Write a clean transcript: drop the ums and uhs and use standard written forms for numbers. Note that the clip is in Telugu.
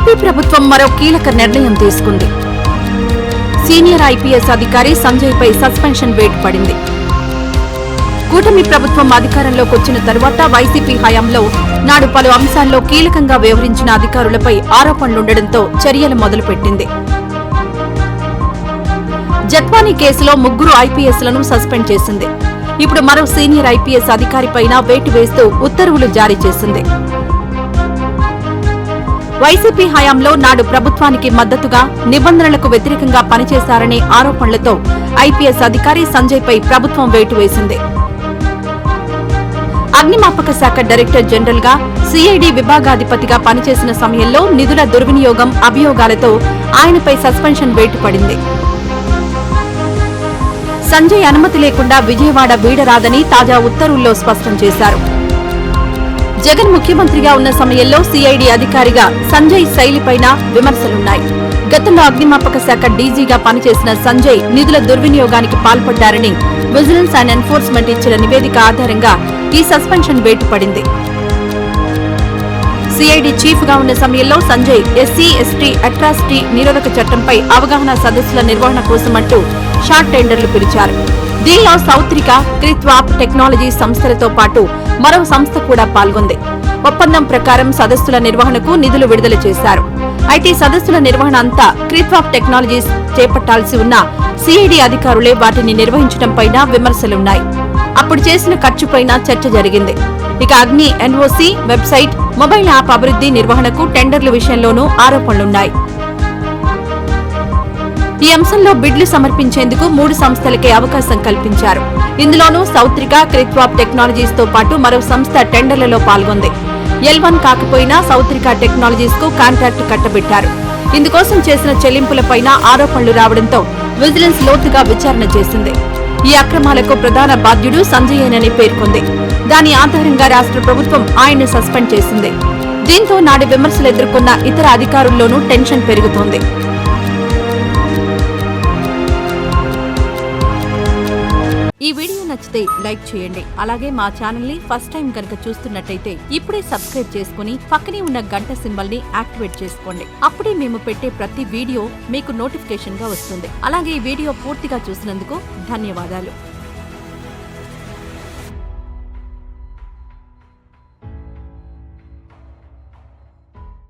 ఏపీ ప్రభుత్వం మరో కీలక నిర్ణయం తీసుకుంది. సీనియర్ ఐపీఎస్ అధికారి సంజయ్ పై సస్పెన్షన్ వేటు పడింది. కూటమి ప్రభుత్వం అధికారంలోకి వచ్చిన తరువాత వైసీపీ హయాంలో నాడు పలు అంశాల్లో కీలకంగా వ్యవహరించిన అధికారులపై ఆరోపణలుండటంతో చర్యలు మొదలుపెట్టింది. జట్వానీ కేసులో 3 ఐపీఎస్లను సస్పెండ్ చేసింది. ఇప్పుడు మరో సీనియర్ ఐపీఎస్ అధికారిపైన వేటు వేస్తూ ఉత్తర్వులు జారీ చేసింది. వైసీపీ హయాంలో నాడు ప్రభుత్వానికి మద్దతుగా నిబంధనలకు వ్యతిరేకంగా పనిచేశారనే ఆరోపణలతో ఐపీఎస్ అధికారి సంజయ్ పై ప్రభుత్వం వేటు వేసింది. అగ్నిమాపక శాఖ డైరెక్టర్ జనరల్ గా సిఐడి విభాగాధిపతిగా పనిచేసిన సమయంలో నిధుల దుర్వినియోగం అభియోగాలతో ఆయనపై సస్పెన్షన్ వేటు పడింది. సంజయ్ అనుమతి లేకుండా విజయవాడ వీడరాదని తాజా ఉత్తర్వుల్లో స్పష్టం చేశారు. జగన్ ముఖ్యమంత్రిగా ఉన్న సమయంలో సిఐడి అధికారిగా సంజయ్ శైలిపైన విమర్శలున్నాయి. గతంలో అగ్నిమాపక శాఖ డీజీగా పనిచేసిన సంజయ్ నిధుల దుర్వినియోగానికి పాల్పడ్డారని విజిలెన్స్ అండ్ ఎన్ఫోర్స్మెంట్ ఇచ్చిన నివేదిక ఆధారంగా ఈ సస్పెన్షన్ వేటు పడింది. సిఐడి చీఫ్ గా ఉన్న సమయంలో సంజయ్ ఎస్సీ ఎస్టీ అట్రాసిటీ నిరోధక చట్టంపై అవగాహన సదస్సుల నిర్వహణ కోసమంటూ షార్ట్ టెండర్లు పిలిచారు. దీనిలో సౌత్రిక, క్రిత్వాప్ టెక్నాలజీ సంస్థలతో పాటు మరో సంస్థ కూడా పాల్గొంది. ఒప్పందం ప్రకారం సదస్సుల నిర్వహణకు నిధులు విడుదల చేశారు. అయితే సదస్సుల నిర్వహణ అంతా క్రిత్వాప్ టెక్నాలజీస్ చేపట్టాల్సి ఉన్న సిఐడి అధికారులే వాటిని నిర్వహించడంపైన విమర్శలున్నాయి. అప్పుడు చేసిన ఖర్చుపైన చర్చ జరిగింది. ఇక అగ్ని ఎన్ఓసీ, వెబ్సైట్, మొబైల్ యాప్ అభివృద్ధి నిర్వహణకు టెండర్ల విషయంలోనూ ఆరోపణలున్నాయి. ఈ అంశంలో బిడ్లు సమర్పించేందుకు 3 సంస్థలకే అవకాశం కల్పించారు. ఇందులోనూ సౌత్రిక, క్రిత్వాప్ టెక్నాలజీస్ తో పాటు మరో సంస్థ టెండర్లలో పాల్గొంది. L1 కాకపోయినా సౌత్రిక టెక్నాలజీస్ కు కాంట్రాక్టు కట్టబెట్టారు. ఇందుకోసం చేసిన చెల్లింపులపైన ఆరోపణలు రావడంతో విజిలెన్స్ లోతుగా విచారణ చేసింది. ఈ అక్రమాలకు ప్రధాన బాధ్యుడు సంజయేనని పేర్కొంది. దాని ఆధారంగా రాష్ట్ర ప్రభుత్వం ఆయన్ను సస్పెండ్ చేసింది. దీంతో నాడు విమర్శలు ఎదుర్కొన్న ఇతర అధికారుల్లోనూ టెన్షన్ పెరుగుతోంది. ఈ వీడియో నచ్చితే లైక్ చేయండి. అలాగే మా ఛానల్ ని ఫస్ట్ టైం కనుక చూస్తున్నట్టయితే ఇప్పుడే సబ్స్క్రైబ్ చేసుకుని పక్కనే ఉన్న గంట సింబల్ ని యాక్టివేట్ చేసుకోండి. అప్పుడే మేము పెట్టే ప్రతి వీడియో మీకు నోటిఫికేషన్ గా వస్తుంది. అలాగే ఈ వీడియో పూర్తిగా చూసినందుకు ధన్యవాదాలు.